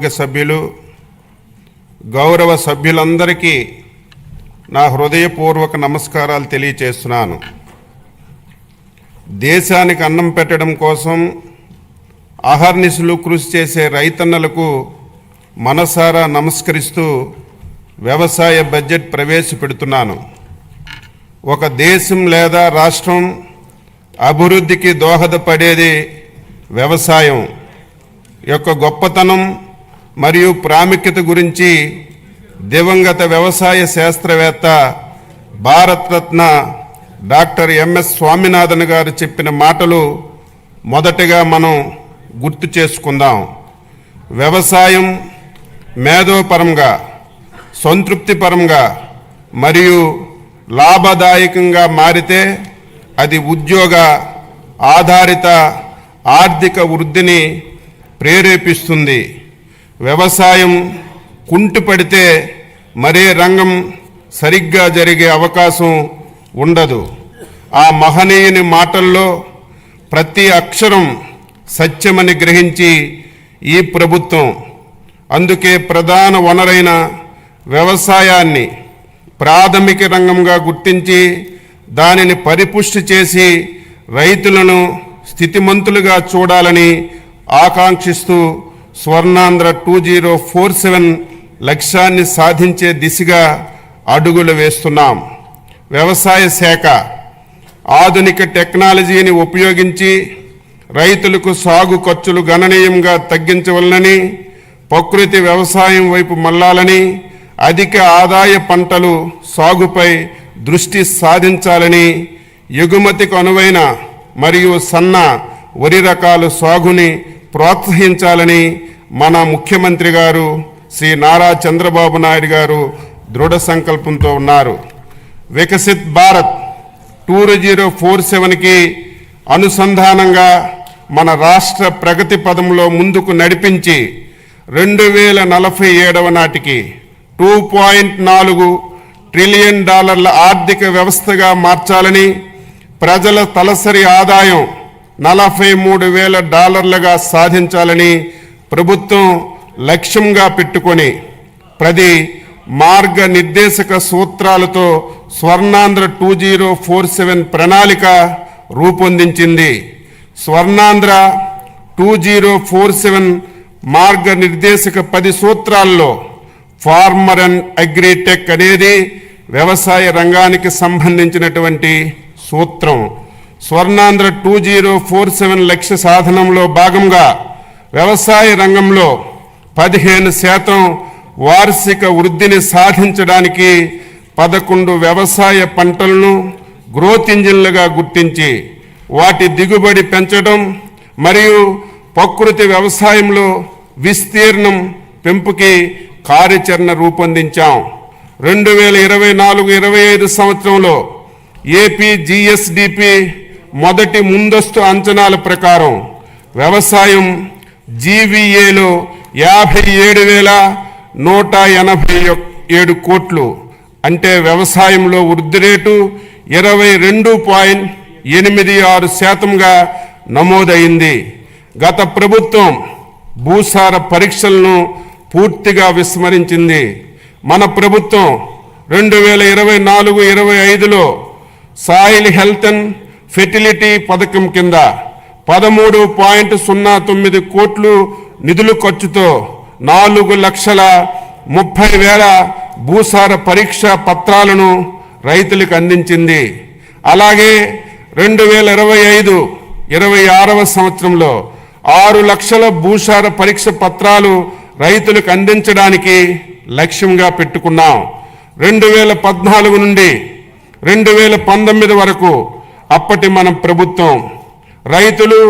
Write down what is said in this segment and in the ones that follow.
సభ్యులు గౌరవ సభ్యులందరికీ నా హృదయపూర్వక నమస్కారాలు తెలియజేస్తున్నాను. దేశానికి అన్నం పెట్టడం కోసం అహర్నిశలు కృషి చేసే రైతన్నలకు మనసారా నమస్కరిస్తూ వ్యవసాయ బడ్జెట్ ప్రవేశపెడుతున్నాను. ఒక దేశం లేదా రాష్ట్రం అభివృద్ధికి దోహదపడేది వ్యవసాయం యొక్క గొప్పతనం మరియు ప్రాముఖ్యత గురించి దివంగత వ్యవసాయ శాస్త్రవేత్త భారతరత్న డాక్టర్ ఎంఎస్ స్వామినాథన్ గారు చెప్పిన మాటలు మొదటగా మనం గుర్తు చేసుకుందాం. వ్యవసాయం మేధోపరంగా, సంతృప్తిపరంగా మరియు లాభదాయకంగా మారితే అది ఉద్యోగ ఆధారిత ఆర్థిక వృద్ధిని ప్రేరేపిస్తుంది. వ్యవసాయం కుంటుపడితే మరే రంగం సరిగ్గా జరిగే అవకాశం ఉండదు. ఆ మహనీయుని మాటల్లో ప్రతి అక్షరం సత్యమని గ్రహించి ఈ ప్రభుత్వం అందుకే ప్రధాన వనరైన వ్యవసాయాన్ని ప్రాథమిక రంగంగా గుర్తించి దానిని పరిపుష్టి చేసి రైతులను స్థితిమంతులుగా చూడాలని ఆకాంక్షిస్తూ స్వర్ణాంధ్ర 2047 లక్ష్యాన్ని సాధించే దిశగా అడుగులు వేస్తున్నాం. వ్యవసాయ శాఖ ఆధునిక టెక్నాలజీని ఉపయోగించి రైతులకు సాగు ఖర్చులు గణనీయంగా తగ్గించవలనని, ప్రకృతి వ్యవసాయం వైపు మళ్లాలని, అధిక ఆదాయ పంటలు సాగుపై దృష్టి సాధించాలని, ఎగుమతికి అనువైన మరియు సన్న వరి రకాల సాగుని ప్రోత్సహించాలని మన ముఖ్యమంత్రి గారు శ్రీ నారా చంద్రబాబు నాయుడు గారు దృఢ సంకల్పంతో ఉన్నారు. వికసిత్ భారత్ 2047కి అనుసంధానంగా మన రాష్ట్ర ప్రగతి పదంలో ముందుకు నడిపించి 2047 నాటికి $2.4 ట్రిలియన్ ఆర్థిక వ్యవస్థగా మార్చాలని, ప్రజల తలసరి ఆదాయం $43,000 సాధించాలని ప్రభుత్వం లక్ష్యంగా పెట్టుకొని ప్రతి మార్గనిర్దేశక సూత్రాలతో స్వర్ణాంధ్ర 2047 ప్రణాళిక రూపొందించింది. స్వర్ణాంధ్ర 2047 మార్గనిర్దేశక 10 సూత్రాల్లో ఫార్మర్ అండ్ అగ్రిటెక్ అనేది వ్యవసాయ రంగానికి సంబంధించినటువంటి సూత్రం. స్వర్ణాంధ్ర 2047 లక్ష్య సాధనంలో భాగంగా వ్యవసాయ రంగంలో 15% వార్షిక వృద్ధిని సాధించడానికి 11 వ్యవసాయ పంటలను గ్రోత్ ఇంజిన్లుగా గుర్తించి వాటి దిగుబడి పెంచడం మరియు ప్రకృతి వ్యవసాయంలో విస్తీర్ణం పెంపుకి కార్యాచరణ రూపొందించాం. 2024-25 సంవత్సరంలో ఏపీ జిఎస్డిపి మొదటి ముందస్తు అంచనాల ప్రకారం వ్యవసాయం జీవీఏలో 57,187 కోట్లు, అంటే వ్యవసాయంలో వృద్ధి రేటు 22.86%గా నమోదైంది. గత ప్రభుత్వం భూసార పరీక్షలను పూర్తిగా విస్మరించింది. మన ప్రభుత్వం 2024-25లో సాయిల్ హెల్త్ అండ్ ఫెర్టిలిటీ పథకం కింద 13.09 కోట్లు నిధుల ఖర్చుతో 4,30,000 భూసార పరీక్ష పత్రాలను రైతులకు అందించింది. అలాగే 2025-26 సంవత్సరంలో 6 లక్షల భూసార పరీక్ష పత్రాలు రైతులకు అందించడానికి లక్ష్యంగా పెట్టుకున్నాం. 2014 నుండి 2019 వరకు అప్పటి మన ప్రభుత్వం రైతులు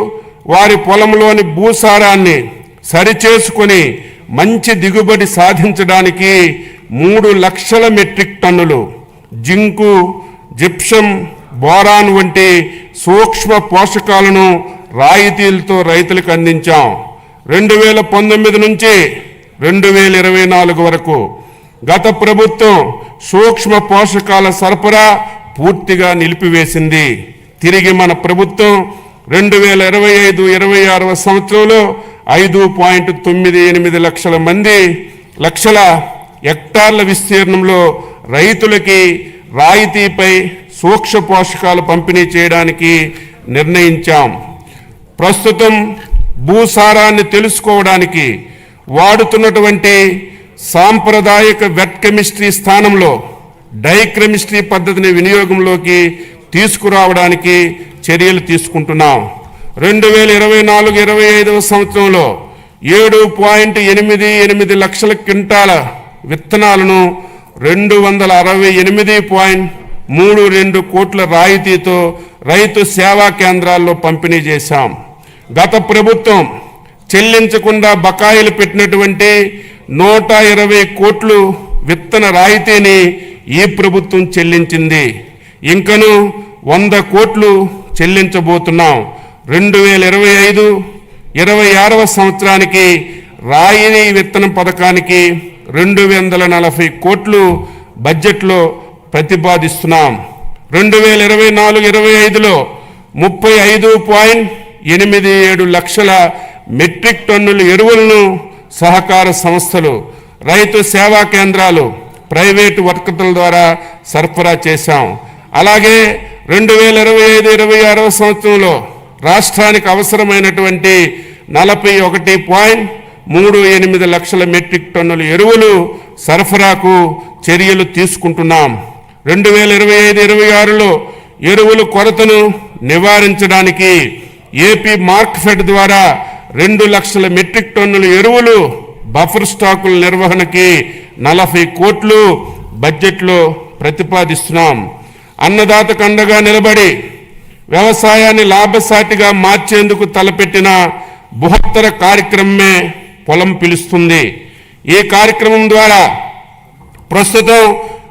వారి పొలంలోని భూసారాన్ని సరిచేసుకొని మంచి దిగుబడి సాధించడానికి 3 లక్షల మెట్రిక్ టన్నులు జింకు, జిప్సం, బోరాన్ వంటి సూక్ష్మ పోషకాలను రాయితీలతో రైతులకు అందించాం. 2019 నుంచి 2024 వరకు గత ప్రభుత్వం సూక్ష్మ పోషకాల సరఫరా పూర్తిగా నిలిపివేసింది. తిరిగి మన ప్రభుత్వం 2025-26 సంవత్సరంలో 5.98 లక్షల హెక్టార్ల విస్తీర్ణంలో రైతులకి రాయితీపై సూక్ష్మ పోషకాలు పంపిణీ చేయడానికి నిర్ణయించాం. ప్రస్తుతం భూసారాన్ని తెలుసుకోవడానికి వాడుతున్నటువంటి సాంప్రదాయిక వెట్ కెమిస్ట్రీ స్థానంలో డైకెమిస్ట్రీ పద్ధతిని వినియోగంలోకి తీసుకురావడానికి చర్యలు తీసుకుంటున్నాం. 2024-25 సంవత్సరంలో 7.88 లక్షల క్వింటాల విత్తనాలను 268.32 కోట్ల రాయితీతో రైతు సేవా కేంద్రాల్లో పంపిణీ చేశాం. గత ప్రభుత్వం చెల్లించకుండా బకాయిలు పెట్టినటువంటి 120 కోట్లు విత్తన రాయితీని ఈ ప్రభుత్వం చెల్లించింది. ఇంకను 100 కోట్లు చెల్లించబోతున్నాం. 2025-26 సంవత్సరానికి రాయితీ విత్తనం పథకానికి 240 కోట్లు బడ్జెట్లో ప్రతిపాదిస్తున్నాం. 2024-25లో 35.87 లక్షల మెట్రిక్ టన్నుల ఎరువులను సహకార సంస్థలు, రైతు సేవా కేంద్రాలు, ప్రైవేటు వర్కర్ల ద్వారా సరఫరా చేశాం. అలాగే 2025-26 సంవత్సరంలో రాష్ట్రానికి అవసరమైనటువంటి 41.38 లక్షల మెట్రిక్ టన్నుల ఎరువులు సరఫరాకు చర్యలు తీసుకుంటున్నాం. 2025-26లో ఎరువుల కొరతను నివారించడానికి ఏపీ మార్క్ఫెడ్ ద్వారా 2 లక్షల మెట్రిక్ టన్నుల ఎరువులు బఫర్ స్టాకుల నిర్వహణకి 40 కోట్లు బడ్జెట్లో ప్రతిపాదిస్తున్నాం. అన్నదాతకు అండగా నిలబడి వ్యవసాయాన్ని లాభసాటిగా మార్చేందుకు తలపెట్టిన బృహత్తర కార్యక్రమమే పొలం పిలుస్తుంది. ఈ కార్యక్రమం ద్వారా ప్రస్తుతం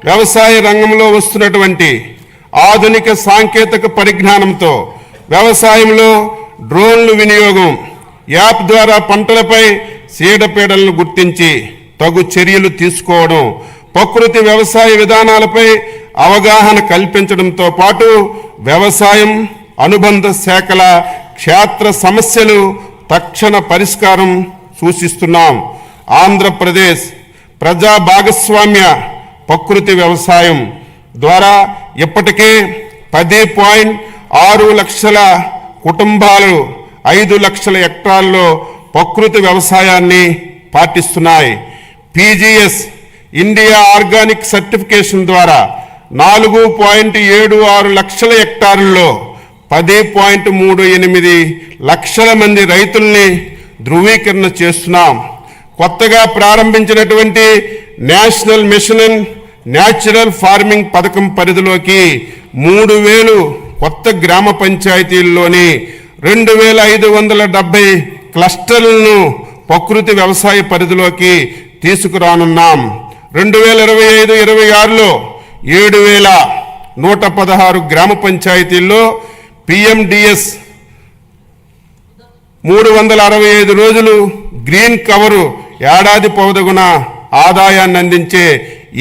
వ్యవసాయ రంగంలో వస్తున్నటువంటి ఆధునిక సాంకేతిక పరిజ్ఞానంతో వ్యవసాయంలో డ్రోన్లు వినియోగం, యాప్ ద్వారా పంటలపై చీడపీడలను గుర్తించి తగు చర్యలు తీసుకోవడం, ప్రకృతి వ్యవసాయ విధానాలపై అవగాహన కల్పించడంతో పాటు వ్యవసాయం అనుబంధ శాఖల క్షేత్ర సమస్యలు తక్షణ పరిష్కారం సూచిస్తున్నాం. ఆంధ్రప్రదేశ్ ప్రజా భాగస్వామ్య ప్రకృతి వ్యవసాయం ద్వారా ఇప్పటికే 10.6 లక్షల కుటుంబాలు 5 లక్షల హెక్టార్లలో ప్రకృతి వ్యవసాయాన్ని పాటిస్తున్నాయి. పీజీఎస్ ఇండియా ఆర్గానిక్ సర్టిఫికేషన్ ద్వారా 4.76 లక్షల హెక్టార్లలో 10.38 లక్షల మంది రైతుల్ని ధృవీకరణ చేస్తున్నాం. కొత్తగా ప్రారంభించినటువంటి national mission in natural farming పథకం పరిధిలోకి 3,000 కొత్త గ్రామ పంచాయతీల్లోని 2,570 క్లస్టర్లను ప్రకృతి వ్యవసాయ పరిధిలోకి తీసుకురానున్నాం. 2025-26లో 7,116 గ్రామ పంచాయతీల్లో పిఎండిఎస్ 365 రోజులు గ్రీన్ కవరు ఏడాది పొడవునా ఆదాయాన్ని అందించే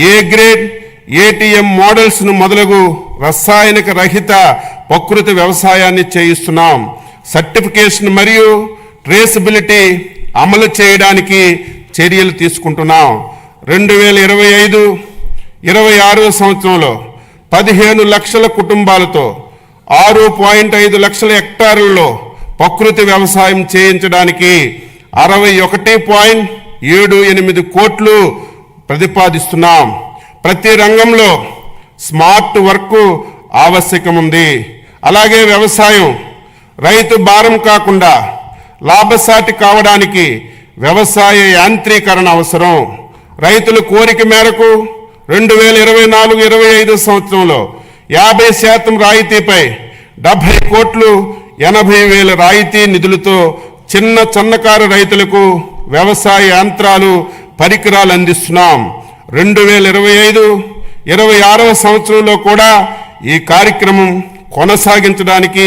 ఏ గ్రేడ్ ఏటీఎం మోడల్స్ను మొదలగు రసాయనిక రహిత ప్రకృతి వ్యవసాయాన్ని చేయిస్తున్నాం. సర్టిఫికేషన్ మరియు ట్రేసబిలిటీ అమలు చేయడానికి చర్యలు తీసుకుంటున్నాం. 2025-26 సంవత్సరంలో 15 లక్షల కుటుంబాలతో 6.5 లక్షల హెక్టార్లలో ప్రకృతి వ్యవసాయం చేయించడానికి 61.78 కోట్లు ప్రతిపాదిస్తున్నాం. ప్రతి రంగంలో స్మార్ట్ వర్క్ ఆవశ్యకం ఉంది. అలాగే వ్యవసాయం రైతు భారం కాకుండా లాభసాటి కావడానికి వ్యవసాయ యాంత్రీకరణ అవసరం. రైతుల కోరిక మేరకు 2024-25 సంవత్సరంలో 50% రాయితీపై 70 కోట్లు 80,000 రాయితీ నిధులతో చిన్న సన్నకారు రైతులకు వ్యవసాయ యంత్రాలు పరికరాలు అందిస్తున్నాం. 2025-26 సంవత్సరంలో కూడా ఈ కార్యక్రమం కొనసాగించడానికి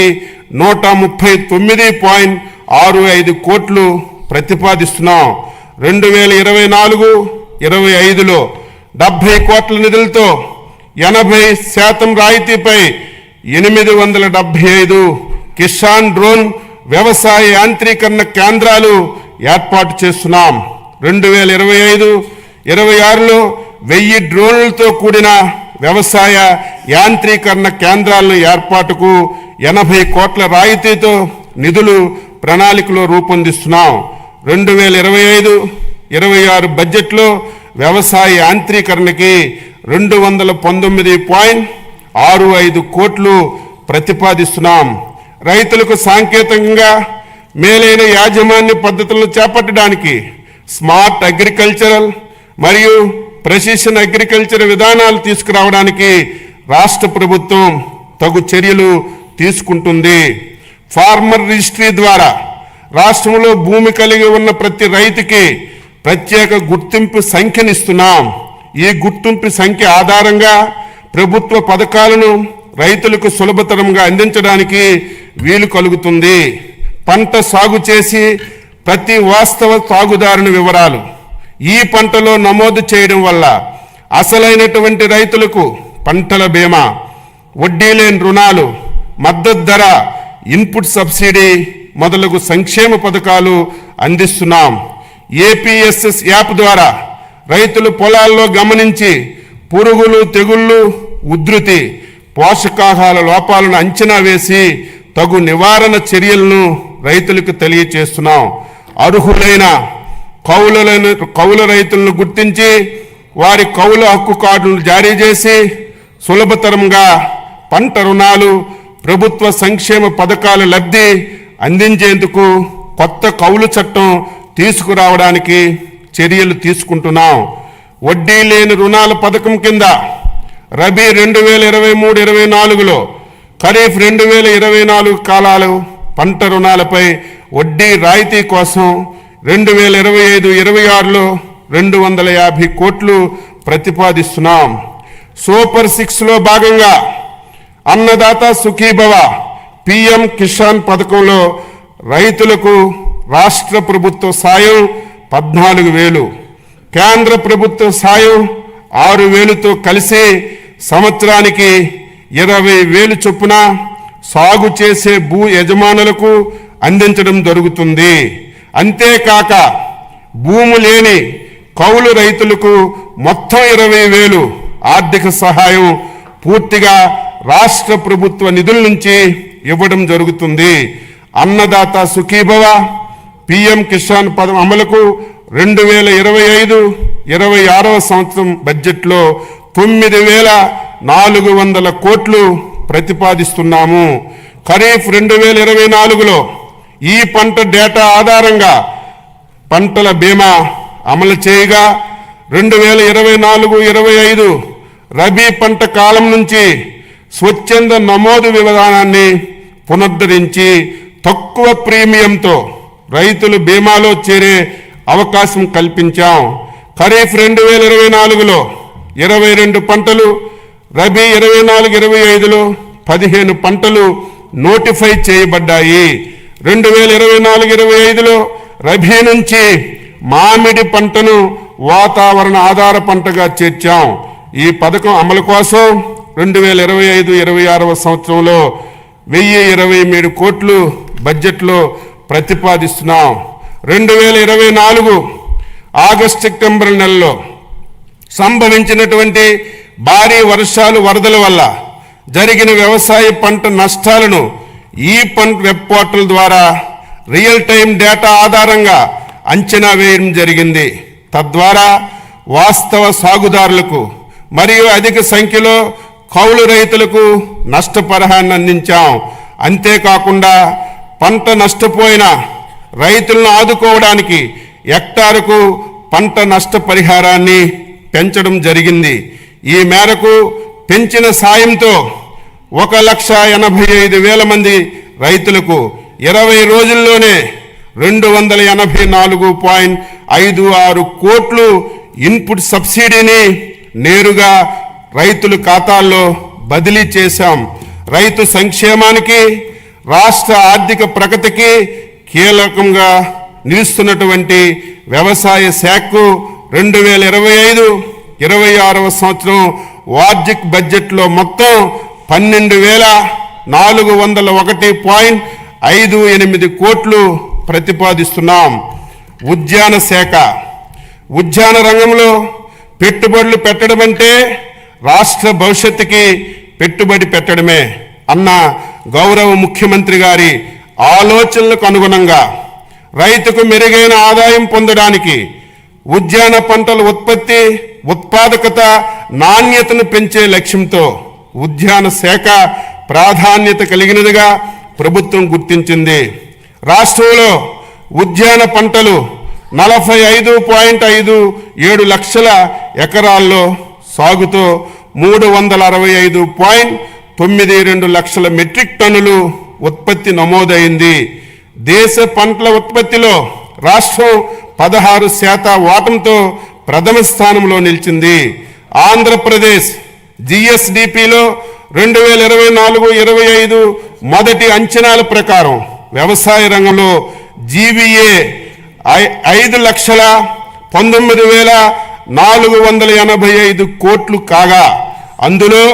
139.65 కోట్లు ప్రతిపాదిస్తున్నాం. 2024-25లో 70 కోట్ల నిధులతో 80% రాయితీపై 875 కిసాన్ డ్రోన్ వ్యవసాయ యాంత్రీకరణ కేంద్రాలు ఏర్పాటు చేస్తున్నాం. 2025-26లో 1000 డ్రోన్లతో కూడిన వ్యవసాయ యాంత్రీకరణ కేంద్రాలను ఏర్పాటుకు 80 కోట్ల రాయితీతో నిధులు ప్రణాళికలో రూపొందిస్తున్నాం. 2025-26 బడ్జెట్లో వ్యవసాయ యాంత్రీకరణకి 219.65 కోట్లు ప్రతిపాదిస్తున్నాం. రైతులకు సాంకేతికంగా మేలైన యాజమాన్య పద్ధతులను చేపట్టడానికి స్మార్ట్ అగ్రికల్చరల్ మరియు ప్రెసిషన్ అగ్రికల్చర్ విధానాలు తీసుకురావడానికి రాష్ట్ర ప్రభుత్వం తగు చర్యలు తీసుకుంటుంది. ఫార్మర్ రిజిస్ట్రీ ద్వారా రాష్ట్రంలో భూమి కలిగి ఉన్న ప్రతి రైతుకి ప్రత్యేక గుర్తింపు సంఖ్యనిస్తున్నాం. ఈ గుర్తింపు సంఖ్య ఆధారంగా ప్రభుత్వ పథకాలను రైతులకు సులభతరంగా అందించడానికి వీలు కలుగుతుంది. పంట సాగు చేసి ప్రతి వాస్తవ సాగుదారుని వివరాలు ఈ పంటలో నమోదు చేయడం వల్ల అసలైనటువంటి రైతులకు పంటల బీమా, వడ్డీ లేని రుణాలు, మద్దతు ధర, ఇన్పుట్ సబ్సిడీ మొదలగు సంక్షేమ పథకాలు అందిస్తున్నాం. ఏపీఎస్ఎస్ యాప్ ద్వారా రైతులు పొలాల్లో గమనించి పురుగులు, తెగుళ్ళు, ఉధృతి, పోషకాహార లోపాలను అంచనా వేసి తగు నివారణ చర్యలను రైతులకు తెలియచేస్తున్నాం. అర్హులైన కౌలు రైతులను గుర్తించి వారి కౌలు హక్కు కార్డులను జారీ చేసి సులభతరంగా పంట రుణాలు, ప్రభుత్వ సంక్షేమ పథకాల లబ్ధి అందించేందుకు కొత్త కౌలు చట్టం తీసుకురావడానికి చర్యలు తీసుకుంటున్నాం. వడ్డీ లేని రుణాల పథకం కింద రబీ 2023-24లో ఖరీఫ్ 2024 కాలాలు పంట రుణాలపై వడ్డీ రాయితీ కోసం 2025-26లో 250 కోట్లు ప్రతిపాదిస్తున్నాం. సూపర్ 6లో భాగంగా అన్నదాత సుఖీభవ పిఎం కిసాన్ పథకంలో రైతులకు రాష్ట్ర ప్రభుత్వ సాయం 14,000, కేంద్ర ప్రభుత్వ సాయం 6,000తో కలిసి సంవత్సరానికి 20,000 చొప్పున సాగు చేసే భూ యజమానులకు అందించడం జరుగుతుంది. అంతేకాక భూము లేని కౌలు రైతులకు మొత్తం 20,000 ఆర్థిక సహాయం పూర్తిగా రాష్ట్ర ప్రభుత్వ నిధుల నుంచి ఇవ్వడం జరుగుతుంది. అన్నదాత సుఖీభవ పిఎం కిసాన్ పథకం అమలుకు 2025-26 సంవత్సరం బడ్జెట్లో 9,400 కోట్లు ప్రతిపాదిస్తున్నాము. ఖరీఫ్ 2024లో ఈ పంట డేటా ఆధారంగా పంటల బీమా అమలు చేయగా 2024-25 రబీ పంట కాలం నుంచి స్వచ్ఛంద నమోదు విధానాన్ని పునరుద్ధరించి తక్కువ ప్రీమియంతో రైతులు బీమాలో చేరే అవకాశం కల్పించాం. ఖరీఫ్ 2024లో 22 పంటలు, రబీ 24-25లో 15 పంటలు నోటిఫై చేయబడ్డాయి. 2024-25లో రబీ నుంచి మామిడి పంటను వాతావరణ ఆధార పంటగా చేర్చాం. ఈ పథకం అమలు కోసం 2025-26 సంవత్సరంలో 1,023 కోట్లు బడ్జెట్లో ప్రతిపాదిస్తున్నాం. 2024 ఆగస్టు సెప్టెంబర్ నెలలో సంభవించినటువంటి భారీ వర్షాలు, వరదల వల్ల జరిగిన వ్యవసాయ పంట నష్టాలను ఈ పంట వెబ్ పోర్టల్ ద్వారా రియల్ టైం డేటా ఆధారంగా అంచనా వేయడం జరిగింది. తద్వారా వాస్తవ సాగుదారులకు మరియు అధిక సంఖ్యలో కౌలు రైతులకు నష్టపరిహారాన్ని అందించాం. అంతేకాకుండా పంట నష్టపోయిన రైతులను ఆదుకోవడానికి హెక్టారుకు పంట నష్టపరిహారాన్ని పెంచడం జరిగింది. ఈ మేరకు పెంచిన సాయంతో 1,85,000 మంది రైతులకు 20 రోజుల్లోనే 284.56 కోట్లు ఇన్పుట్ సబ్సిడీని నేరుగా రైతుల ఖాతాల్లో బదిలీ చేశాం. రైతు సంక్షేమానికి, రాష్ట్ర ఆర్థిక ప్రగతికి కీలకంగా నిలుస్తున్నటువంటి వ్యవసాయ శాఖకు 2025-26 సంవత్సరం వార్షిక బడ్జెట్లో మొత్తం 12,401.58 కోట్లు ప్రతిపాదిస్తున్నాం. ఉద్యాన శాఖ. ఉద్యాన రంగంలో పెట్టుబడులు పెట్టడం అంటే రాష్ట్ర భవిష్యత్తుకి పెట్టుబడి పెట్టడమే అన్న గౌరవ ముఖ్యమంత్రి గారి ఆలోచనలకు అనుగుణంగా రైతుకు మెరుగైన ఆదాయం పొందడానికి ఉద్యాన పంటల ఉత్పత్తి, ఉత్పాదకత, నాణ్యతను పెంచే లక్ష్యంతో ఉద్యాన శాఖ ప్రాధాన్యత కలిగినదిగా ప్రభుత్వం గుర్తించింది. రాష్ట్రంలో ఉద్యాన పంటలు 45.57 లక్షల ఎకరాల్లో సాగుతో 365.92 లక్షల మెట్రిక్ టన్నులు ఉత్పత్తి నమోదైంది. దేశ పంటల ఉత్పత్తిలో రాష్ట్రం 16% వాటంతో ప్రథమ స్థానంలో నిలిచింది. ఆంధ్రప్రదేశ్ జిఎస్డిపిలో 2024-25 మొదటి అంచనాల ప్రకారం వ్యవసాయ రంగంలో జీవీఏ 5,19,485 కోట్లు కాగా అందులో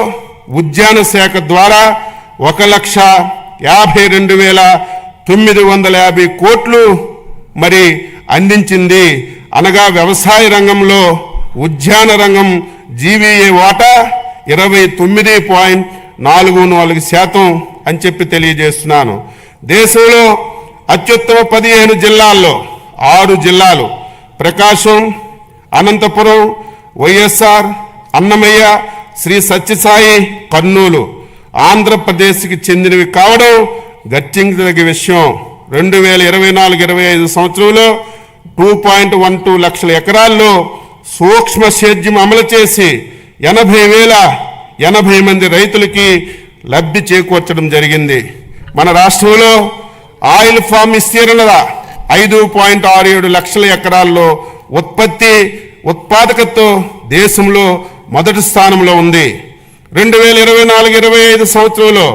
ఉద్యాన శాఖ ద్వారా 1,52,950 కోట్లు మరి అందించింది. అనగా వ్యవసాయ రంగంలో ఉద్యాన రంగం జీవీఏ వాటా 29.44% అని చెప్పి తెలియజేస్తున్నాను. దేశంలో అత్యుత్తమ 15 జిల్లాల్లో 6 జిల్లాలు ప్రకాశం, అనంతపురం, వైఎస్ఆర్, అన్నమయ్య, శ్రీ సత్యసాయి, కర్నూలు ఆంధ్రప్రదేశ్కి చెందినవి కావడం గర్తించదగ్గ విషయం. 2024-25 సంవత్సరంలో 2.12 లక్షల ఎకరాల్లో సూక్ష్మ సేద్యం అమలు చేసి 80,080 మంది రైతులకి లబ్ధి చేకూర్చడం జరిగింది. మన రాష్ట్రంలో ఆయిల్ ఫామ్ విస్తీర్ణత 5.67 లక్షల ఎకరాల్లో ఉత్పత్తి, ఉత్పాదకతతో దేశంలో మొదటి స్థానంలో ఉంది. 2024-25 సంవత్సరంలో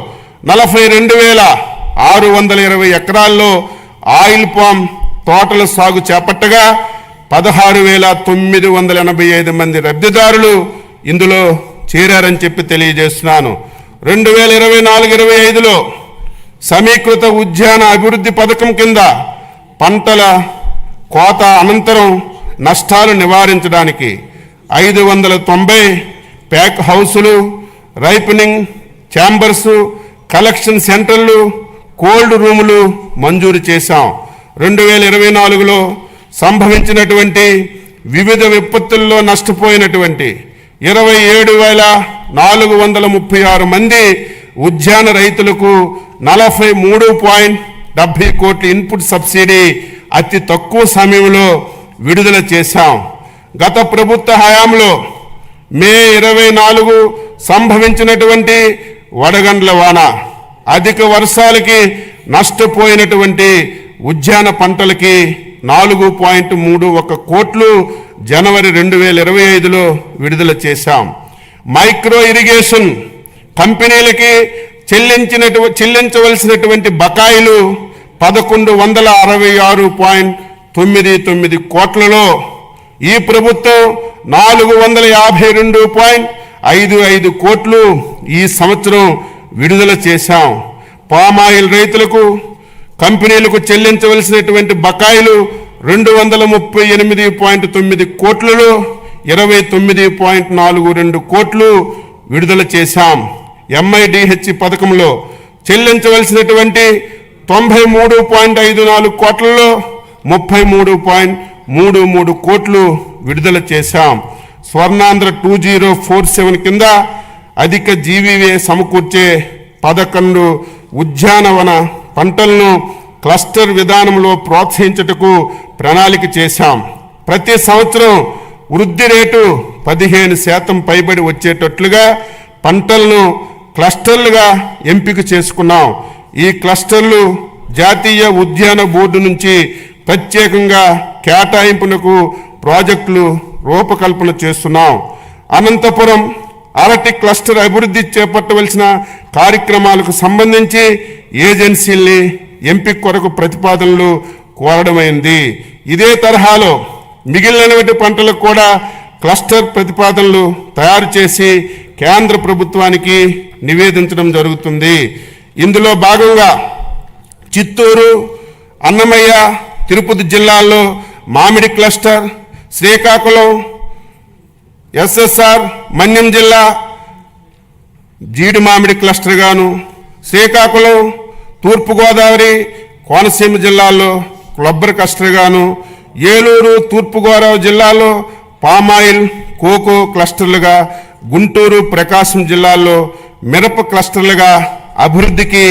42,620 ఎకరాల్లో ఆయిల్ పామ్ తోటల సాగు చేపట్టగా 16,985 మంది లబ్ధిదారులు ఇందులో చేరారని చెప్పి తెలియజేస్తున్నాను. 2024-25లో సమీకృత ఉద్యాన అభివృద్ధి పథకం కింద పంటల కోత అనంతరం నష్టాలు నివారించడానికి 590 ప్యాక్ హౌసులు, రైపనింగ్ ఛాంబర్సు, కలెక్షన్ సెంటర్లు, కోల్డ్ రూములు మంజూరు చేశాం. 2024లో సంభవించినటువంటి వివిధ విపత్తుల్లో నష్టపోయినటువంటి 27,436 మంది ఉద్యాన రైతులకు 43.70 కోట్ల ఇన్పుట్ సబ్సిడీ అతి తక్కువ సమయంలో విడుదల చేశాం. గత ప్రభుత్వ హయాంలో మే 24 సంభవించినటువంటి వడగండ్ల వాన, అధిక వర్షాలకి నష్టపోయినటువంటి ఉద్యాన పంటలకి 4.31 కోట్లు జనవరి 2025లో విడుదల చేశాం. మైక్రో ఇరిగేషన్ కంపెనీలకి చెల్లించవలసినటువంటి బకాయిలు 1,166.99 కోట్లలో ఈ ప్రభుత్వం 452.55 కోట్లు ఈ సంవత్సరం విడుదల చేశాం. పామాయిల్ రైతులకు, కంపెనీలకు చెల్లించవలసినటువంటి బకాయిలు 238.9 కోట్లలో 29.42 కోట్లు విడుదల చేశాం. MIDH పథకంలో చెల్లించవలసినటువంటి 93.54 కోట్లలో 33.33 కోట్లు విడుదల చేశాం. స్వర్ణాంధ్ర 2047 కింద అధిక జీవీవే సమకూర్చే 11 ఉద్యానవన పంటలను క్లస్టర్ విధానంలో ప్రోత్సహించుటకు ప్రణాళిక చేశాం. ప్రతి సంవత్సరం వృద్ధి రేటు 15% పైబడి వచ్చేటట్లుగా పంటలను క్లస్టర్లుగా ఎంపిక చేసుకున్నాం. ఈ క్లస్టర్లు జాతీయ ఉద్యాన బోర్డు నుంచి ప్రత్యేకంగా కేటాయింపునకు ప్రాజెక్టులు రూపకల్పన చేస్తున్నాం. అనంతపురం అరటి క్లస్టర్ అభివృద్ధి చేపట్టవలసిన కార్యక్రమాలకు సంబంధించి ఏజెన్సీల్ని ఎంపిక కొరకు ప్రతిపాదనలు కోరడమైంది. ఇదే తరహాలో మిగిలినటువంటి పంటలకు కూడా క్లస్టర్ ప్రతిపాదనలు తయారు చేసి కేంద్ర ప్రభుత్వానికి నివేదించడం జరుగుతుంది. ఇందులో భాగంగా చిత్తూరు, అన్నమయ్య, తిరుపతి జిల్లాల్లో మామిడి క్లస్టర్, శ్రీకాకుళం, ఎస్ఎస్ఆర్ మన్యం జిల్లా జీడి మామిడి క్లస్టర్ గాను, శ్రీకాకుళం, తూర్పుగోదావరి, కోనసీమ జిల్లాల్లో క్లబ్బర్ క్లస్టర్ గాను, ఏలూరు, తూర్పుగోదావరి జిల్లాలో పామాయిల్, కోకో క్లస్టర్లుగా, గుంటూరు, ప్రకాశం జిల్లాల్లో మిరప క్లస్టర్లుగా అభివృద్ధికి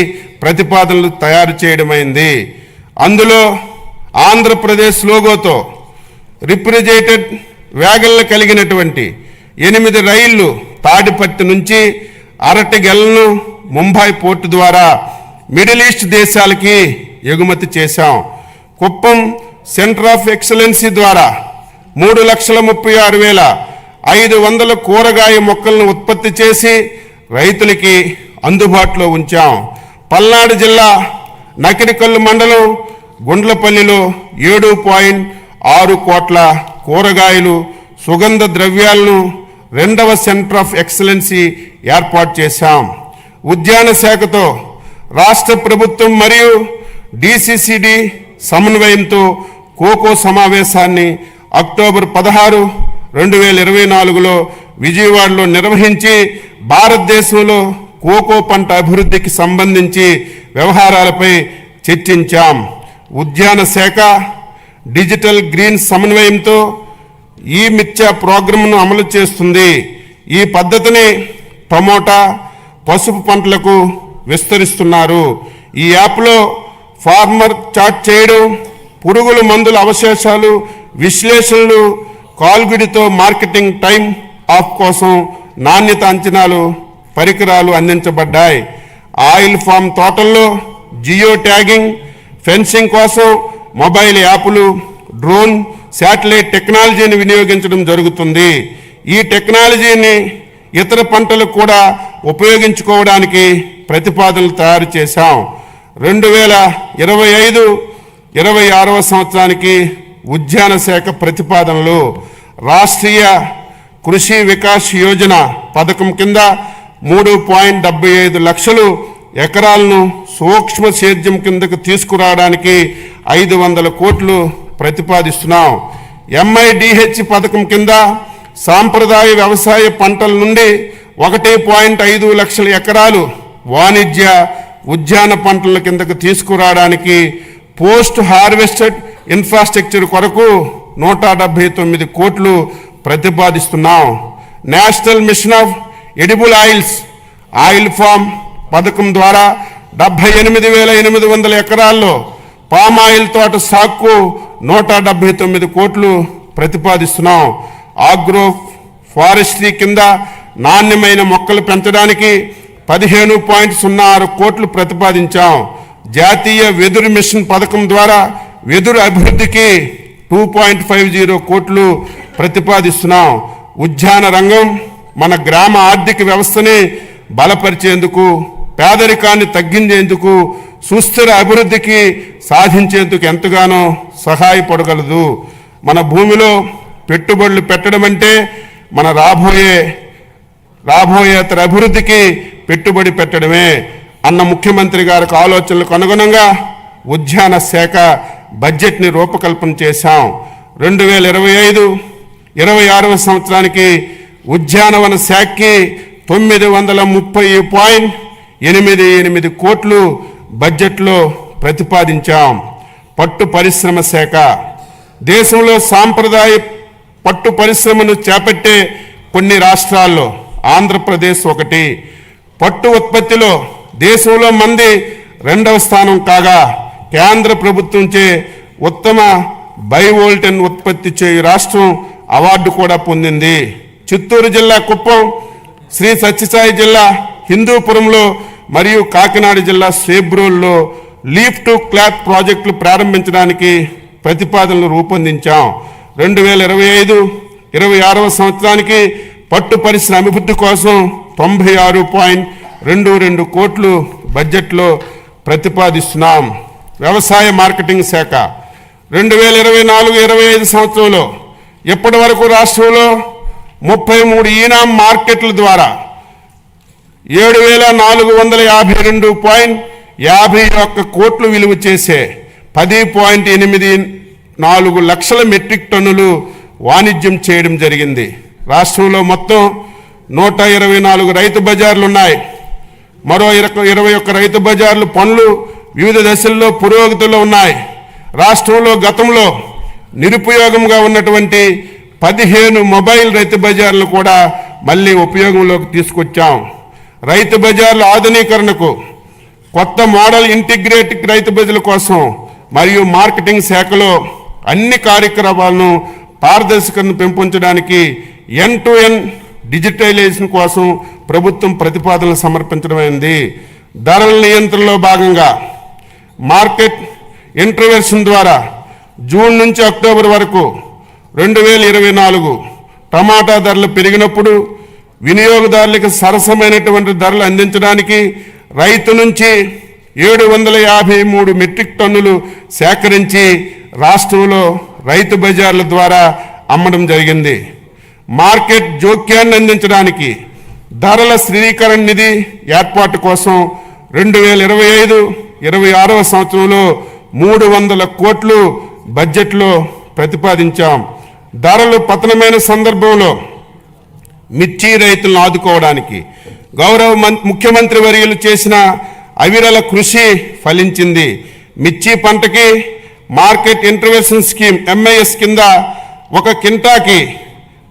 ప్రతిపాదనలు తయారు చేయడమైంది. అందులో ఆంధ్రప్రదేశ్ లోగోతో రిఫ్రిజిరేటెడ్ వ్యాగన్లు కలిగినటువంటి 8 రైళ్లు తాడిపత్రి నుంచి అరటిగెలను ముంబై పోర్టు ద్వారా మిడిల్ ఈస్ట్ దేశాలకి ఎగుమతి చేశాం. కుప్పం సెంటర్ ఆఫ్ ఎక్సలెన్సీ ద్వారా 3,36,500 కూరగాయ మొక్కలను ఉత్పత్తి చేసి రైతులకి అందుబాటులో ఉంచాం. పల్నాడు జిల్లా నకిరికల్లు మండలం గుండ్లపల్లిలో 7.6 కోట్ల కూరగాయలు, సుగంధ ద్రవ్యాలను 2వ సెంటర్ ఆఫ్ ఎక్సలెన్సీ ఏర్పాటు చేశాం. ఉద్యాన శాఖతో రాష్ట్ర ప్రభుత్వం మరియు డిసిసిడి సమన్వయంతో కోకో సమావేశాన్ని అక్టోబర్ 16, 2024లో విజయవాడలో నిర్వహించి భారతదేశంలో కోకో పంట అభివృద్ధికి సంబంధించి వ్యవహారాలపై చర్చించాం. ఉద్యాన శాఖ డిజిటల్ గ్రీన్ సమన్వయంతో ఈ మిర్చా ప్రోగ్రాంను అమలు చేస్తుంది. ఈ పద్ధతిని టమోటా, పసుపు పంటలకు విస్తరిస్తున్నారు. ఈ యాప్లో ఫార్మర్ చాట్ చేయడం, పురుగుల మందుల అవశేషాలు విశ్లేషణలు, కాల్గుడితో మార్కెటింగ్ టైం ఆఫ్ కోసం నాణ్యత అంచనాలు పరికరాలు అందించబడ్డాయి. ఆయిల్ ఫామ్ తోటల్లో జియో ట్యాగింగ్, ఫెన్సింగ్ కోసం మొబైల్ యాప్లు, డ్రోన్, శాటిలైట్ టెక్నాలజీని వినియోగించడం జరుగుతుంది. ఈ టెక్నాలజీని ఇతర పంటలకు కూడా ఉపయోగించుకోవడానికి ప్రతిపాదనలు తయారు చేశాం. 2025-26 సంవత్సరానికి ఉద్యాన శాఖ ప్రతిపాదనలు రాష్ట్రీయ కృషి వికాస్ యోజన పథకం కింద 3.75 లక్షలు ఎకరాలను సూక్ష్మ సేద్యం కిందకు తీసుకురావడానికి 500 కోట్లు ప్రతిపాదిస్తున్నాం. ఎంఐడిహెచ్ పథకం కింద సాంప్రదాయ వ్యవసాయ పంటల నుండి 1.5 లక్షల ఎకరాలు వాణిజ్య ఉద్యాన పంటల కిందకు తీసుకురావడానికి పోస్ట్ హార్వెస్టెడ్ ఇన్ఫ్రాస్ట్రక్చర్ కొరకు 179 కోట్లు ప్రతిపాదిస్తున్నాం. National mission of edible oils oil palm పథకం ద్వారా 78,800 ఎకరాల్లో పామాయిల్ తోట సాగుకు 179 కోట్లు ప్రతిపాదిస్తున్నాం. ఆగ్రో ఫారెస్ట్రీ కింద నాణ్యమైన మొక్కలు పెంచడానికి 15.06 కోట్లు ప్రతిపాదించాం. జాతీయ వెదురు మిషన్ పథకం ద్వారా వెదురు అభివృద్ధికి 2.50 కోట్లు ప్రతిపాదిస్తున్నాం. ఉద్యాన రంగం మన గ్రామ ఆర్థిక వ్యవస్థని బలపరిచేందుకు, పేదరికాన్ని తగ్గించేందుకు, సుస్థిర అభివృద్ధికి సాధించేందుకు ఎంతగానో సహాయపడగలదు. మన భూమిలో పెట్టుబడులు పెట్టడం అంటే మన రాబోయే తర అభివృద్ధికి పెట్టుబడి పెట్టడమే అన్న ముఖ్యమంత్రి గారికి ఆలోచనలకు అనుగుణంగా ఉద్యాన శాఖ బడ్జెట్ని రూపకల్పన చేశాం. 2025-26 సంవత్సరానికి ఉద్యానవన శాఖకి 930.88 కోట్లు బడ్జెట్లో ప్రతిపాదించాం. పట్టు పరిశ్రమ శాఖ దేశంలో సాంప్రదాయ పట్టు పరిశ్రమను చేపట్టే కొన్ని రాష్ట్రాల్లో ఆంధ్రప్రదేశ్ ఒకటి. పట్టు ఉత్పత్తిలో దేశంలో మంది 2వ స్థానం కాగా కేంద్ర ప్రభుత్వంచే ఉత్తమ బైవోల్టన్ ఉత్పత్తి చేయు రాష్ట్రం అవార్డు కూడా పొందింది. చిత్తూరు జిల్లా కుప్పం, శ్రీ సత్యసాయి జిల్లా హిందూపురంలో మరియు కాకినాడ జిల్లా సేబ్రోల్లో లీఫ్ టు క్లాత్ ప్రాజెక్టులు ప్రారంభించడానికి ప్రతిపాదనలు రూపొందించాం. 2025-26 సంవత్సరానికి పట్టు పరిశ్రమ అభివృద్ధి కోసం 96.22 కోట్లు బడ్జెట్లో ప్రతిపాదిస్తున్నాం. వ్యవసాయ మార్కెటింగ్ శాఖ 2024-25 సంవత్సరంలో ఇప్పటి వరకు రాష్ట్రంలో 33 ఈనాం మార్కెట్ల ద్వారా 7,452.51 కోట్లు విలువ చేసే 10.8 4 లక్షల మెట్రిక్ టన్నులు వాణిజ్యం చేయడం జరిగింది. రాష్ట్రంలో మొత్తం 124 రైతు బజార్లు ఉన్నాయి. మరో 21 రైతు బజార్లు పనులు వివిధ దశల్లో పురోగతిలో ఉన్నాయి. రాష్ట్రంలో గతంలో నిరుపయోగంగా ఉన్నటువంటి 15 మొబైల్ రైతు బజార్లు కూడా మళ్ళీ ఉపయోగంలోకి తీసుకొచ్చాం. రైతు బజార్ల ఆధునీకరణకు కొత్త మోడల్ ఇంటిగ్రేటెడ్ రైతు బజార్ల కోసం మరియు మార్కెటింగ్ శాఖలో అన్ని కార్యక్రమాలను పారదర్శకతను పెంపొందడానికి ఎండ్-టు-ఎండ్ డిజిటలైజేషన్ కోసం ప్రభుత్వం ప్రతిపాదనలు సమర్పించడమైంది. ధరల నియంత్రణలో భాగంగా మార్కెట్ ఇంటర్వెన్షన్ ద్వారా జూన్ నుంచి అక్టోబర్ వరకు 2024 టమాటా ధరలు పెరిగినప్పుడు వినియోగదారులకు సరసమైనటువంటి ధరలు అందించడానికి రైతు నుంచి 753 మెట్రిక్ టన్నులు సేకరించి రాష్ట్రంలో రైతు బజార్ల ద్వారా అమ్మడం జరిగింది. మార్కెట్ జోక్యాన్ని అందించడానికి ధరల స్థిరీకరణ నిధి ఏర్పాటు కోసం 2025-26 సంవత్సరంలో 300 కోట్లు బడ్జెట్లో ప్రతిపాదించాం. ధరలు పతనమైన సందర్భంలో మిర్చి రైతులను ఆదుకోవడానికి గౌరవ ముఖ్యమంత్రి వర్యులు చేసిన అవిరల కృషి ఫలించింది. మిర్చి పంటకి మార్కెట్ ఇంటర్వెన్షన్ స్కీమ్ MIS కింద ఒక కింటాకి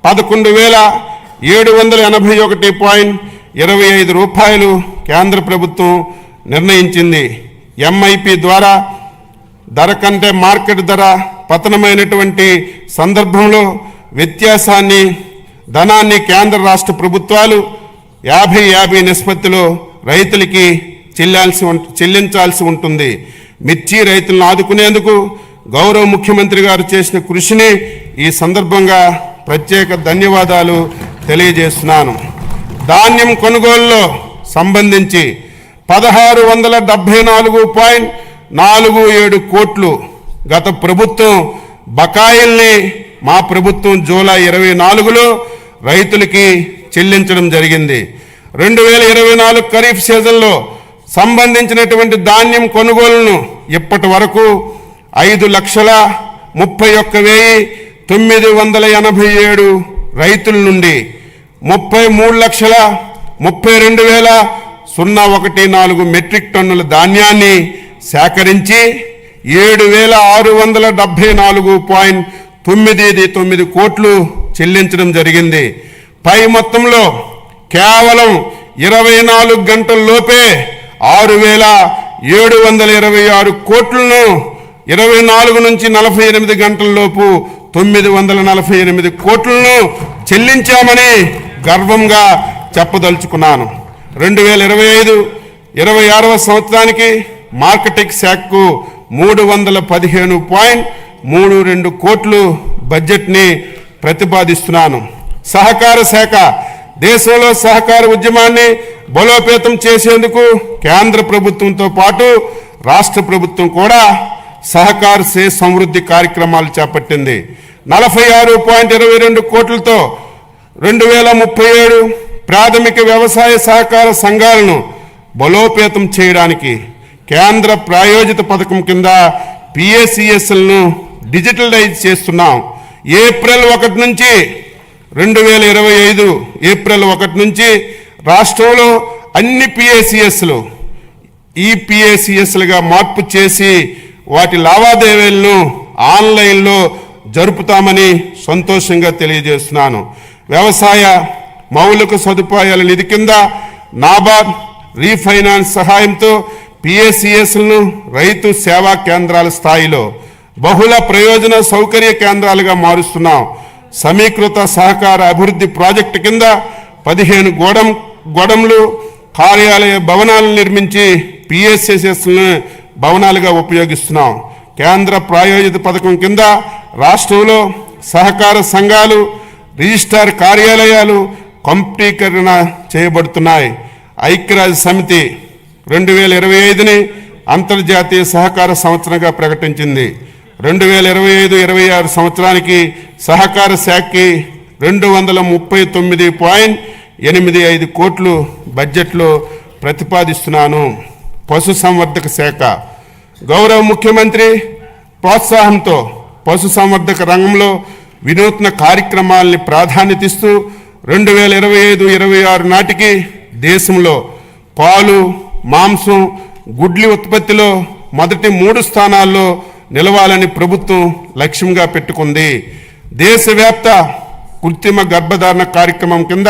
11,781.25 రూపాయలు కేంద్ర ప్రభుత్వం నిర్ణయించింది. MIP ద్వారా ధర కంటే మార్కెట్ ధర పతనమైనటువంటి సందర్భంలో వ్యత్యాసాన్ని ధనాన్ని కేంద్ర రాష్ట్ర ప్రభుత్వాలు 50-50 నిష్పత్తిలో రైతులకి చెల్లించాల్సి ఉంటుంది. మిర్చి రైతులను ఆదుకునేందుకు గౌరవ ముఖ్యమంత్రి గారు చేసిన కృషిని ఈ సందర్భంగా ప్రత్యేక ధన్యవాదాలు తెలియజేస్తున్నాను. ధాన్యం కొనుగోలులో సంబంధించి 1674.47 కోట్లు గత ప్రభుత్వం బకాయిల్ని మా ప్రభుత్వం జూలై 24లో రైతులకి చెల్లించడం జరిగింది. 2024 ఖరీఫ్ సీజన్లో సంబంధించినటువంటి ధాన్యం కొనుగోలును ఇప్పటి వరకు 5,31,987 రైతుల నుండి 33,32,001 మెట్రిక్ టన్నుల ధాన్యాన్ని సేకరించి 7,674.99 కోట్లు చెల్లించడం జరిగింది. పై మొత్తంలో కేవలం 24 గంటల్లోపే 6,726 కోట్లను 24 నుంచి 48 గంటల్లోపు 948 కోట్లను చెల్లించామని గర్వంగా చెప్పదలుచుకున్నాను. 2025-26 సంవత్సరానికి మార్కెటింగ్ శాఖకు 315.32 కోట్లు బడ్జెట్ని ప్రతిపాదిస్తున్నాను. సహకార శాఖ దేశంలో సహకార ఉద్యమాన్ని బలోపేతం చేసేందుకు కేంద్ర ప్రభుత్వంతో పాటు రాష్ట్ర ప్రభుత్వం కూడా సహకార సే సమృద్ధి కార్యక్రమాలు చేపట్టింది. 46.22 కోట్లతో 2037 ప్రాథమిక వ్యవసాయ సహకార సంఘాలను బలోపేతం చేయడానికి కేంద్ర ప్రాయోజిత పథకం కింద PACSలను డిజిటలైజ్ చేస్తున్నాం. ఏప్రిల్ 1 నుంచి 2025 ఏప్రిల్ 1 నుంచి రాష్ట్రంలో అన్ని PACSలు EPACSలుగా మార్పు చేసి వాటి లావాదేవీలను ఆన్లైన్లో జరుపుతామని సంతోషంగా తెలియజేస్తున్నాను. వ్యవసాయ మౌలిక సదుపాయాల నిధి కింద నాబార్డ్ రీఫైనాన్స్ సహాయంతో PACSలను రైతు సేవా కేంద్రాల స్థాయిలో బహుళ ప్రయోజన సౌకర్య కేంద్రాలుగా మారుస్తున్నాం. సమీకృత సహకార అభివృద్ధి ప్రాజెక్టు కింద 15 గోడంలు కార్యాలయ భవనాలను నిర్మించి PACSలను భవనాలుగా ఉపయోగిస్తున్నాం. కేంద్ర ప్రాయోజిత పథకం కింద రాష్ట్రంలో సహకార సంఘాలు రిజిస్ట్రార్ కార్యాలయాలు కంప్యూటీకరణ చేయబడుతున్నాయి. ఐక్యరాజ్య సమితి 2025ని అంతర్జాతీయ సహకార సంవత్సరంగా ప్రకటించింది. 2025-26 సంవత్సరానికి సహకార శాఖకి 239.85 కోట్లు బడ్జెట్లో ప్రతిపాదిస్తున్నాను. పశు సంవర్ధక శాఖ గౌరవ ముఖ్యమంత్రి ప్రోత్సాహంతో పశుసంవర్ధక రంగంలో వినూత్న కార్యక్రమాల్ని ప్రాధాన్యత ఇస్తూ 2025-26 నాటికి దేశంలో పాలు, మాంసం, గుడ్లి ఉత్పత్తిలో మొదటి 3 స్థానాల్లో నిలవాలని ప్రభుత్వం లక్ష్యంగా పెట్టుకుంది. దేశవ్యాప్త కృత్రిమ గర్భధారణ కార్యక్రమం కింద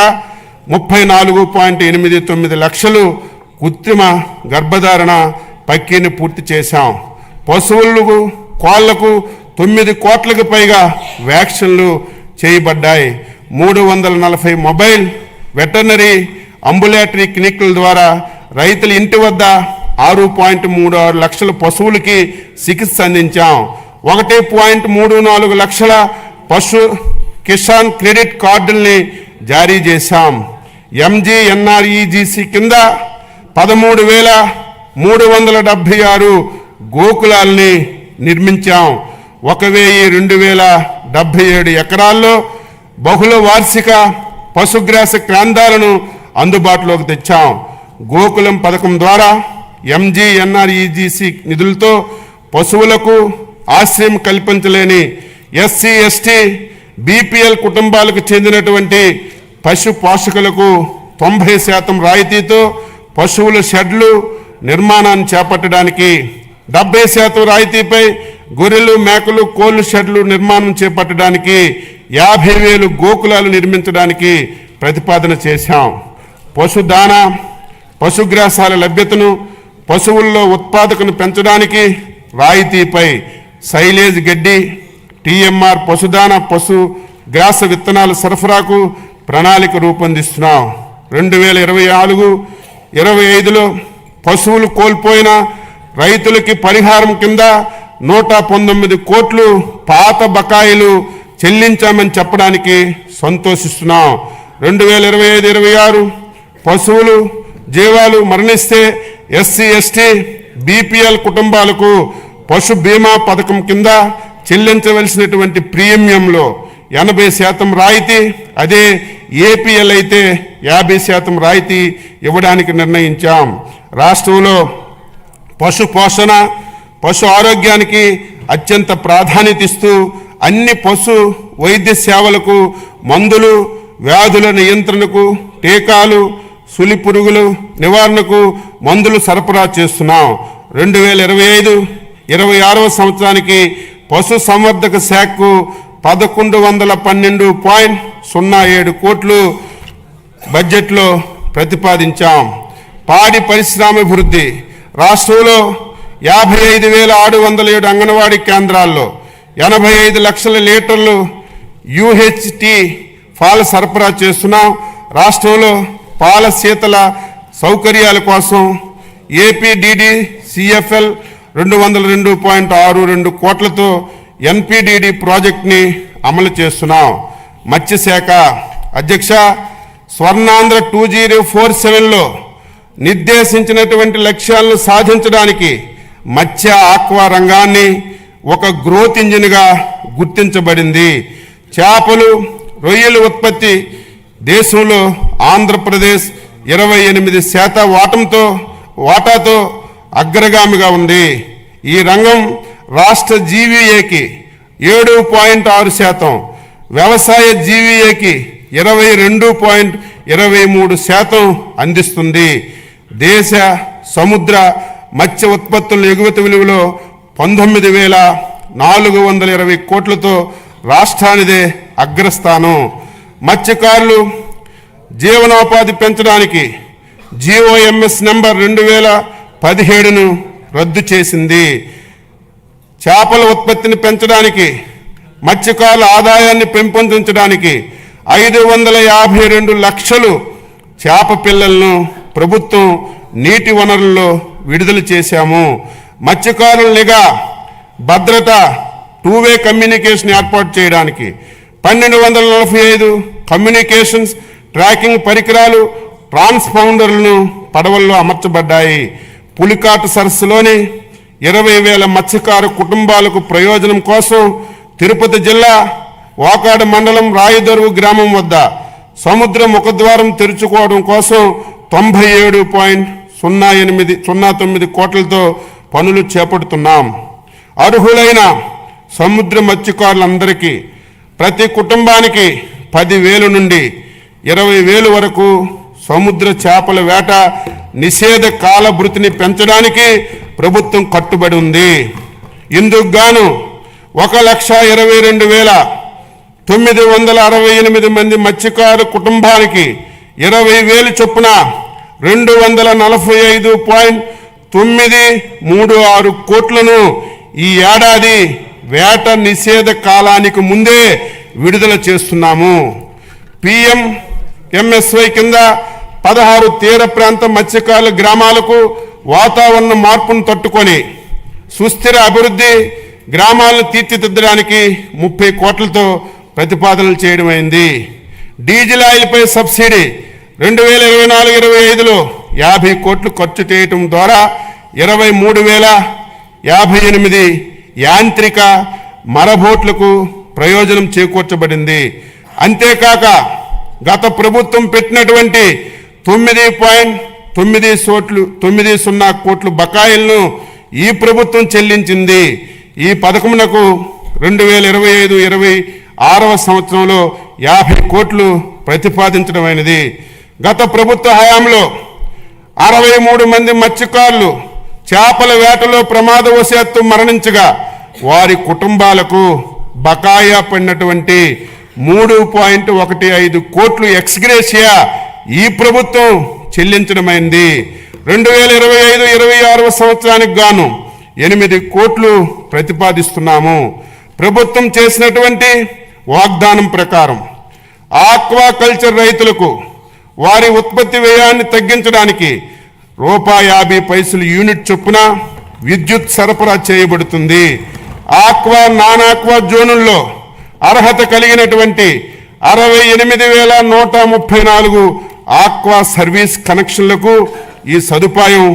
34.89 లక్షలు కృత్రిమ గర్భధారణ ప్రక్రియను పూర్తి చేశాం. పశువులకు, కోళ్లకు 9 కోట్లకు పైగా వ్యాక్సిన్లు చేయబడ్డాయి. 340 మొబైల్ వెటర్నరీ అంబులేటరీ క్లినిక్ల ద్వారా రైతుల ఇంటి వద్ద 6.36 లక్షల పశువులకి చికిత్స అందించాం. 1.34 లక్షల పశు కిసాన్ క్రెడిట్ కార్డుల్ని జారీ చేశాం. MGNREGC కింద 13,376 గోకులాల్ని నిర్మించాం. 1,277 ఎకరాల్లో బహుళ వార్షిక పశుగ్రాస కేంద్రాలను అందుబాటులోకి తెచ్చాం. గోకులం పథకం ద్వారా MGNREGC నిధులతో పశువులకు ఆశ్రయం కల్పించలేని SC, ST, BPL కుటుంబాలకు చెందినటువంటి పశు పోషకులకు 90% రాయితీతో పశువుల షెడ్లు నిర్మాణాన్ని చేపట్టడానికి, 70% రాయితీపై గొర్రెలు, మేకలు, కోళ్లు షెడ్లు నిర్మాణం చేపట్టడానికి 50,000 గోకులాలు నిర్మించడానికి ప్రతిపాదన చేశాం. పశుదానా, పశుగ్రాసాల లభ్యతను, పశువుల్లో ఉత్పాదకను పెంచడానికి రాయితీపై సైలేజ్ గడ్డి, TMR పశుదానా, పశు గ్రాస విత్తనాల సరఫరాకు ప్రణాళిక రూపొందిస్తున్నాం. 2024-25లో పశువులు కోల్పోయిన రైతులకి పరిహారం కింద 119 కోట్లు పాత బకాయిలు చెల్లించామని చెప్పడానికి సంతోషిస్తున్నాం. 2025-26 పశువులు జీవాలు మరణిస్తే SC, ST, BPL కుటుంబాలకు పశు బీమా పథకం కింద చెల్లించవలసినటువంటి ప్రీమియంలో 80% రాయితీ, అదే APL అయితే 50% రాయితీ ఇవ్వడానికి నిర్ణయించాం. రాష్ట్రంలో పశు పోషణ, పశు ఆరోగ్యానికి అత్యంత ప్రాధాన్యత ఇస్తూ అన్ని పశు వైద్య సేవలకు, మందులు, వ్యాధుల నియంత్రణకు, టీకాలు, సులి పురుగులు నివారణకు మందులు సరఫరా చేస్తున్నాం. 2025-26 సంవత్సరానికి పశు సంవర్ధక శాఖకు 1,112.07 కోట్లు బడ్జెట్లో ప్రతిపాదించాం. పాడి పరిశ్రమాభివృద్ధి రాష్ట్రంలో 55,607 అంగన్వాడీ కేంద్రాల్లో 85 లక్షల లీటర్లు UHT పాల సరఫరా చేస్తున్నాం. రాష్ట్రంలో పాల శీతల సౌకర్యాల కోసం APDD-CFL 202.62 కోట్లతో NPDD ప్రాజెక్ట్ని అమలు చేస్తున్నాం. మత్స్యశాఖ అధ్యక్ష, స్వర్ణాంధ్ర 2047లో నిర్దేశించినటువంటి లక్ష్యాలను సాధించడానికి మత్స్య ఆక్వా రంగాన్ని ఒక గ్రోత్ ఇంజిన్గా గుర్తించబడింది. చేపలు, రొయ్యల ఉత్పత్తి దేశంలో ఆంధ్రప్రదేశ్ 28% వాటాతో అగ్రగామిగా ఉంది. ఈ రంగం రాష్ట్ర జీవీఏకి 7.6%, వ్యవసాయ జీవీఏకి 22.23% అందిస్తుంది. దేశ సముద్ర మత్స్య ఉత్పత్తుల ఎగుమతి విలువలో 19,420 కోట్లతో రాష్ట్రానిదే అగ్రస్థానం. మత్స్యకారులు జీవనోపాధి పెంచడానికి GOMS నంబర్ 2017ను రద్దు చేసింది. చేపల ఉత్పత్తిని పెంచడానికి, మత్స్యకారుల ఆదాయాన్ని పెంపొందించడానికి 552 లక్షలు చేప పిల్లలను ప్రభుత్వం నీటి వనరుల్లో విడుదల చేశాము. మత్స్యకారుల నిఘా, భద్రత, 2-వే కమ్యూనికేషన్ ఏర్పాటు చేయడానికి 1,245 కమ్యూనికేషన్స్ ట్రాకింగ్ పరికరాలు, ట్రాన్స్పౌండర్లను పడవల్లో అమర్చబడ్డాయి. పులికాటు సరస్సులోని 20,000 మత్స్యకారు కుటుంబాలకు ప్రయోజనం కోసం తిరుపతి జిల్లా వాకాడు మండలం రాయదొరువు గ్రామం వద్ద సముద్ర ముఖద్వారం తెరుచుకోవడం కోసం 97.09 కోట్లతో పనులు చేపడుతున్నాం. అర్హులైన సముద్ర మత్స్యకారులందరికీ ప్రతి కుటుంబానికి 10,000 నుండి 20,000 వరకు సముద్ర చేపల వేట నిషేధ కాల భృతిని పెంచడానికి ప్రభుత్వం కట్టుబడి ఉంది. ఇందుకు గాను 1,22,968 మంది మత్స్యకారు కుటుంబానికి 20,000 చొప్పున 245.936 కోట్లను ఈ ఏడాది వేట నిషేధ కాలానికి ముందే విడుదల చేస్తున్నాము. PMMSY కింద 16 తీర ప్రాంత మత్స్యకారుల గ్రామాలకు వాతావరణ మార్పును తట్టుకొని సుస్థిర అభివృద్ధి గ్రామాలను తీర్చిదిద్దడానికి 30 కోట్లతో ప్రతిపాదనలు చేయడమైంది. డీజిల్ ఆయిల్పై సబ్సిడీ 2024-25లో 50 కోట్లు ఖర్చు చేయటం ద్వారా 23,058 యాంత్రిక మరబోట్లకు ప్రయోజనం చేకూర్చబడింది. అంతేకాక గత ప్రభుత్వం పెట్టినటువంటి 9.90 కోట్ల బకాయిలను ఈ ప్రభుత్వం చెల్లించింది. ఈ పథకమునకు 2025-26వ సంవత్సరంలో 50 కోట్లు ప్రతిపాదించడమైనది. గత ప్రభుత్వ హయాంలో 63 మంది మత్స్యకారులు చేపల వేటలో ప్రమాదవశాత్తు మరణించగా వారి కుటుంబాలకు బకాయా పడినటువంటి 3.15 కోట్లు ఎక్స్గ్రేషియా ఈ ప్రభుత్వం చెల్లించడమైంది. 2025-26వ సంవత్సరానికి గాను 8 కోట్లు ప్రతిపాదిస్తున్నాము. ప్రభుత్వం చేసినటువంటి వాగ్దానం ప్రకారం ఆక్వాకల్చర్ రైతులకు వారి ఉత్పత్తి వ్యయాన్ని తగ్గించడానికి ₹50 యూనిట్ చొప్పున విద్యుత్ సరఫరా చేయబడుతుంది. ఆక్వా నాన్ ఆక్వా జోనుల్లో అర్హత కలిగినటువంటి 68,134 ఆక్వా సర్వీస్ కనెక్షన్లకు ఈ సదుపాయం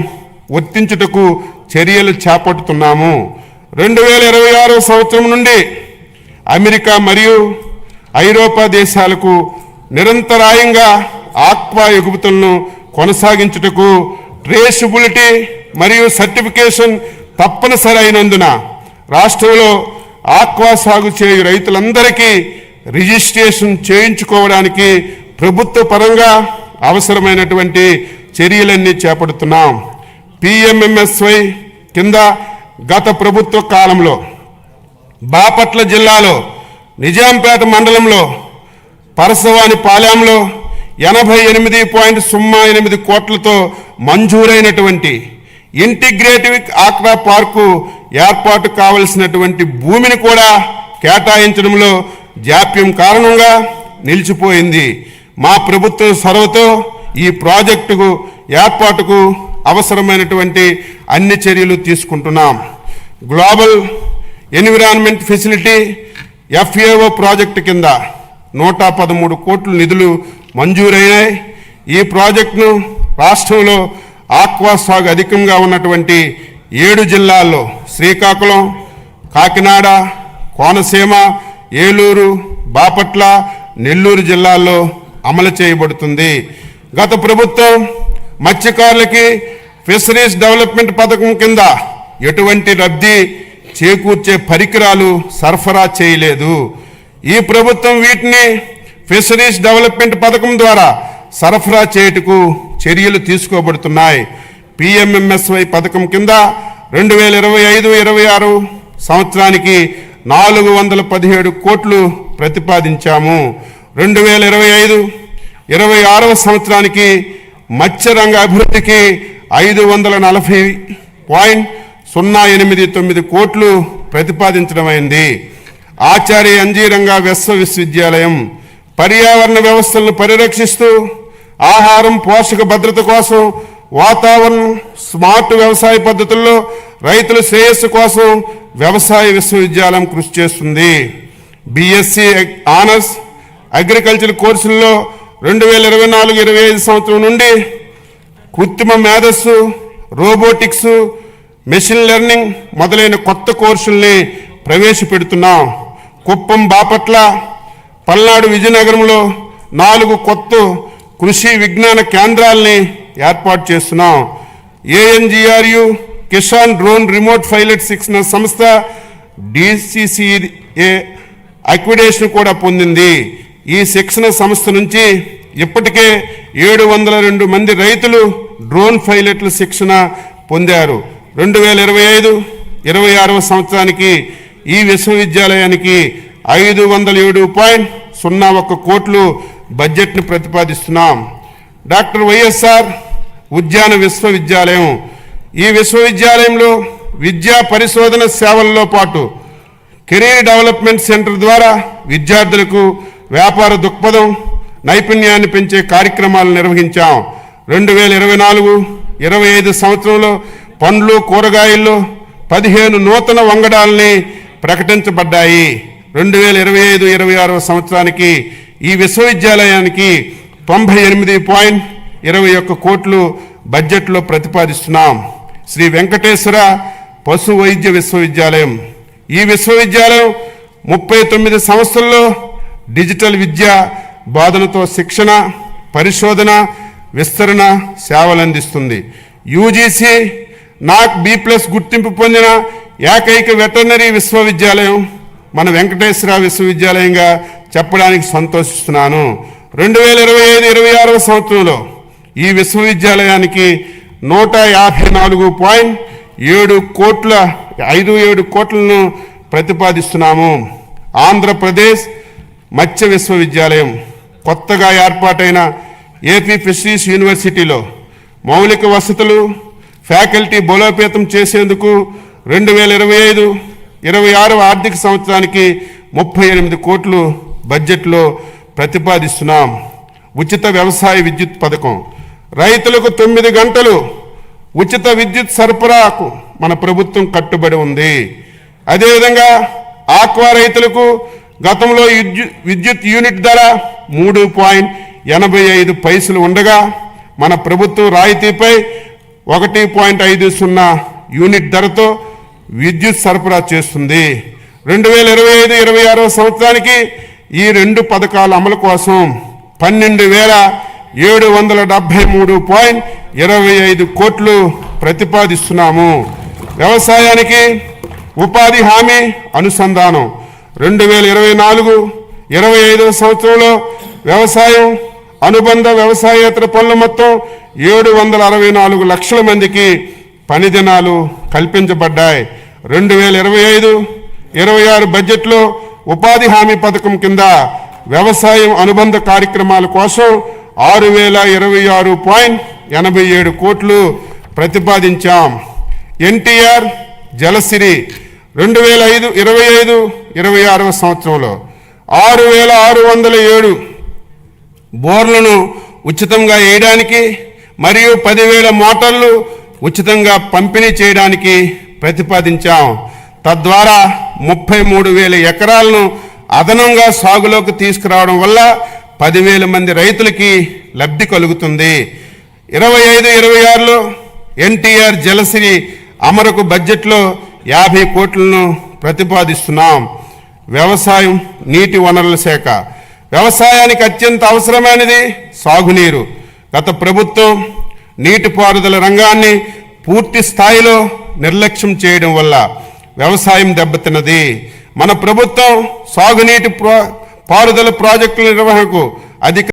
వర్తించుటకు చర్యలు చేపడుతున్నాము. 2026 సంవత్సరం నుండి అమెరికా మరియు ఐరోపా దేశాలకు నిరంతరాయంగా ఆక్వా ఎగుమతులను కొనసాగించుటకు ట్రేసబిలిటీ మరియు సర్టిఫికేషన్ తప్పనిసరి అయినందున రాష్ట్రంలో ఆక్వా సాగు చేయు రైతులందరికీ రిజిస్ట్రేషన్ చేయించుకోవడానికి ప్రభుత్వ పరంగా అవసరమైనటువంటి చర్యలన్నీ చేపడుతున్నాం. PMMSY కింద గత ప్రభుత్వ కాలంలో బాపట్ల జిల్లాలో నిజాంపేట మండలంలో పరసవాని పాలెంలో 88.08 కోట్లతో మంజూరైనటువంటి ఇంటిగ్రేటివ్ ఆక్వా పార్కు ఏర్పాటు కావలసినటువంటి భూమిని కూడా కేటాయించడంలో జాప్యం కారణంగా నిలిచిపోయింది. మా ప్రభుత్వ చొరవతో ఈ ప్రాజెక్టుకు ఏర్పాటుకు అవసరమైనటువంటి అన్ని చర్యలు తీసుకుంటున్నాం. Global environment facility FAO project కింద 113 కోట్ల నిధులు మంజూరయ్యాయి. ఈ ప్రాజెక్టును రాష్ట్రంలో ఆక్వా సాగు అధికంగా ఉన్నటువంటి 7 జిల్లాల్లో శ్రీకాకుళం, కాకినాడ, కోనసీమ, ఏలూరు, బాపట్ల, నెల్లూరు జిల్లాల్లో అమలు చేయబడుతుంది. గత ప్రభుత్వం మత్స్యకారులకి ఫిషరీస్ డెవలప్మెంట్ పథకం కింద ఎటువంటి లబ్ధి చేకూర్చే పరికరాలు సరఫరా చేయలేదు. ఈ ప్రభుత్వం వీటిని ఫిషరీస్ డెవలప్మెంట్ పథకం ద్వారా సరఫరా చేయుటకు చర్యలు తీసుకోబడుతున్నాయి. PMMSY పథకం కింద 2025-26 సంవత్సరానికి 417 కోట్లు ప్రతిపాదించాము. 2025-26 సంవత్సరానికి మత్స్యరంగ అభివృద్ధికి 540.089 కోట్లు ప్రతిపాదించడమైంది. ఆచార్య ఎన్జీ రంగా విశ్వవిద్యాలయం పర్యావరణ వ్యవస్థలను పరిరక్షిస్తూ ఆహారం పోషక భద్రత కోసం వాతావరణం స్మార్ట్ వ్యవసాయ పద్ధతుల్లో రైతుల శ్రేయస్సు కోసం వ్యవసాయ విశ్వవిద్యాలయం కృషి చేస్తుంది. BSc ఆనర్స్ అగ్రికల్చర్ కోర్సుల్లో 2024-25 సంవత్సరం నుండి కృత్రిమ మేధస్సు, రోబోటిక్స్, మెషిన్ లెర్నింగ్ మొదలైన కొత్త కోర్సుల్ని ప్రవేశపెడుతున్నాం. కుప్పం, బాపట్ల, పల్నాడు, విజయనగరంలో 4 కొత్త కృషి విజ్ఞాన కేంద్రాలని ఏర్పాటు చేస్తున్నాం. ANGRU Kisan drone remote pilot శిక్షణ సంస్థ DCCA అక్రిడిటేషన్ కూడా పొందింది. ఈ శిక్షణ సంస్థ నుంచి ఇప్పటికే 702 మంది రైతులు డ్రోన్ పైలట్ల శిక్షణ పొందారు. 2025-26 సంవత్సరానికి ఈ విశ్వవిద్యాలయానికి 507.01 కోట్లు బడ్జెట్ను ప్రతిపాదిస్తున్నాం. డాక్టర్ వైఎస్ఆర్ ఉద్యాన విశ్వవిద్యాలయం. ఈ విశ్వవిద్యాలయంలో విద్యా పరిశోధన సేవల్లో పాటు కెరీర్ డెవలప్మెంట్ సెంటర్ ద్వారా విద్యార్థులకు వ్యాపార దృక్పథం, నైపుణ్యాన్ని పెంచే కార్యక్రమాలు నిర్వహించాం. 2024-25 సంవత్సరంలో పండ్లు, కూరగాయల్లో 15 నూతన వంగడాలని ప్రకటించబడ్డాయి. 2025-26 సంవత్సరానికి ఈ విశ్వవిద్యాలయానికి 98.21 కోట్లు బడ్జెట్లో ప్రతిపాదిస్తున్నాం. శ్రీ వెంకటేశ్వర పశు వైద్య విశ్వవిద్యాలయం. ఈ విశ్వవిద్యాలయం 39 సంస్థల్లో డిజిటల్ విద్య బోధనతో శిక్షణ, పరిశోధన, విస్తరణ సేవలు అందిస్తుంది. UGC NAC B+ గుర్తింపు పొందిన ఏకైక వెటర్నరీ విశ్వవిద్యాలయం మన వెంకటేశ్వర విశ్వవిద్యాలయంగా చెప్పడానికి సంతోషిస్తున్నాను. 2025-26 సంవత్సరంలో ఈ విశ్వవిద్యాలయానికి 154.57 కోట్లను ప్రతిపాదిస్తున్నాము. ఆంధ్రప్రదేశ్ మత్స్య విశ్వవిద్యాలయం. కొత్తగా ఏర్పాటైన ఏపీ ఫిషరీస్ యూనివర్సిటీలో మౌలిక వసతులు, ఫ్యాకల్టీ బలోపేతం చేసేందుకు 2025-26 ఆర్థిక సంవత్సరానికి 38 కోట్లు బడ్జెట్లో ప్రతిపాదిస్తున్నాం. ఉచిత వ్యవసాయ విద్యుత్ పథకం. రైతులకు 9 గంటలు ఉచిత విద్యుత్ సరఫరాకు మన ప్రభుత్వం కట్టుబడి ఉంది. అదేవిధంగా ఆక్వా రైతులకు గతంలో విద్యుత్ యూనిట్ ధర 3.85 పైసలు ఉండగా మన ప్రభుత్వం రాయితీపై 1.50 యూనిట్ ధరతో విద్యుత్ సరఫరా చేస్తుంది. 2025-26 సంవత్సరానికి ఈ 2 పథకాల అమలు కోసం 12,773.25 కోట్లు ప్రతిపాదిస్తున్నాము. వ్యవసాయానికి ఉపాధి హామీ అనుసంధానం. 2024-25 సంవత్సరంలో వ్యవసాయం, అనుబంధ వ్యవసాయేతర పనులు మొత్తం 764 లక్షల మందికి పని దినాలు కల్పించబడ్డాయి. 2025-26 బడ్జెట్లో ఉపాధి హామీ పథకం కింద వ్యవసాయం అనుబంధ కార్యక్రమాల కోసం 6,026.87 కోట్లు ప్రతిపాదించాం. NTR జలసిరి 2025-26 సంవత్సరంలో 6,607 బోర్లను ఉచితంగా వేయడానికి మరియు 10,000 మోటార్లు ఉచితంగా పంపిణీ చేయడానికి ప్రతిపాదించాం. తద్వారా 33,000 ఎకరాలను అదనంగా సాగులోకి తీసుకురావడం వల్ల 10,000 మంది రైతులకి లబ్ధి కలుగుతుంది. 25-26లో NTR జలసిరి అమరుకు బడ్జెట్లో 50 కోట్లను ప్రతిపాదిస్తున్నాం. వ్యవసాయం, నీటి వనరుల శాఖ. వ్యవసాయానికి అత్యంత అవసరమైనది సాగునీరు. గత ప్రభుత్వం నీటిపారుదల రంగాన్ని పూర్తి స్థాయిలో నిర్లక్ష్యం చేయడం వల్ల వ్యవసాయం దెబ్బతిన్నది. మన ప్రభుత్వం సాగునీటి పారుదల ప్రాజెక్టుల నిర్వహణకు అధిక